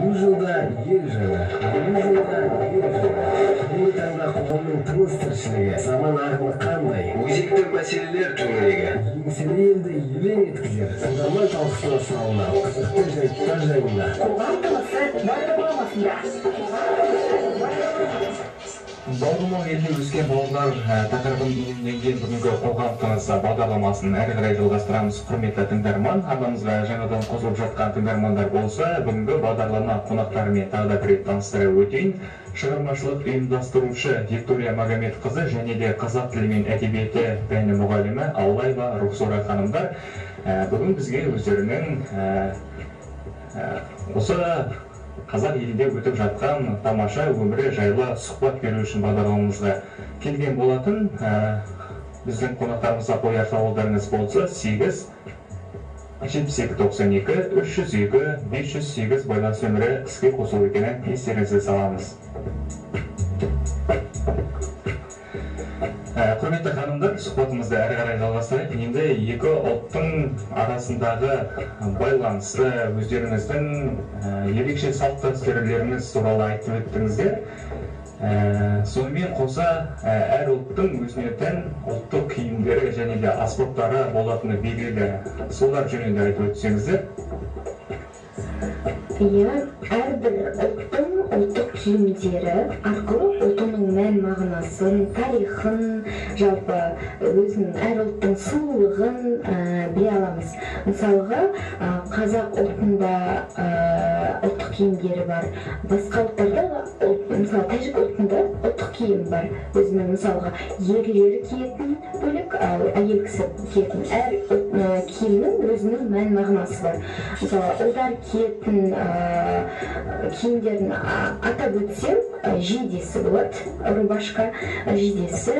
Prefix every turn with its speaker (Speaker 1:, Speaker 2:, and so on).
Speaker 1: 100 жылда ел жаңа, 50 жылда ел жаңа. Бүгінгі таңда қоғамның тыныс тіршілігі, заман ағымы қандай, өзекті мәселелер төңірегі, еңселі елді елең еткізер, тыңдарман талқысына салынар, қызықты жайттар жайында.
Speaker 2: Қоғам тынысы бағдарламасында.
Speaker 3: Бауырмал елде өскен балалар тақырыбын иемденген бүгінгі қоғам тынысы бағдарламасын әрі қарай жалғастырамыз. Құрметті тыңдарман, арнамызға жаңадан қосылып жатқан тыңдармандар болса, бүгінгі бағдарлама қонақтарымен тағы да бір рет таныстыра өтейін. Шығармашылық ұйымдастырушы Виктория Магометқызы және де қазақ тілі мен әдебиеті пәні мұғалімі Аулаева Рухсора ханымдар бүгін бізге өздерінің осы қазақ елінде өтіп жатқан тамаша өмірі жайлы сұхбат беру үшін бағдарламамызға келген болатын. Біздің қонақтарымызға қояр сауалдарыңыз болса 8 72 92 302 508 байланыс нөмірі іске қосылу екенін естеріңізге саламыз. Құрметті ханымдар, сұхбатымызды әрі қарай жалғастырайық. Енді екі ұлттың арасындағы байланысты, өздеріңіздің ерекше салт дәстүрлеріңіз туралы айтып өттіңіздер. Сонымен қоса әр ұлттың өзіне тән ұлттық киімдері және де аспаптары болатыны белгілі. Солар жөнінде айтып өтсеңіздер.
Speaker 2: Әрбір ұлттың ұлттық киімдері арқылы ұлтының мән мағынасын, тарихын, жалпы өзінің әр ұлттың сұлулығын біле аламыз. Мысалға, қазақ ұлтында ұлттық киімдері бар. Басқа ұлттарда, мысалы тәжік ұлтында ұлттық киім бар. Өзінің мысалға ерлері киетін бөлек, ал әйел кісі киетін әр киімнің өзінің мән мағынасы бар. Мысалы, ұлдар киетін киімдерін атап өтсем, жейдесі болады, рубашка, жейдесі.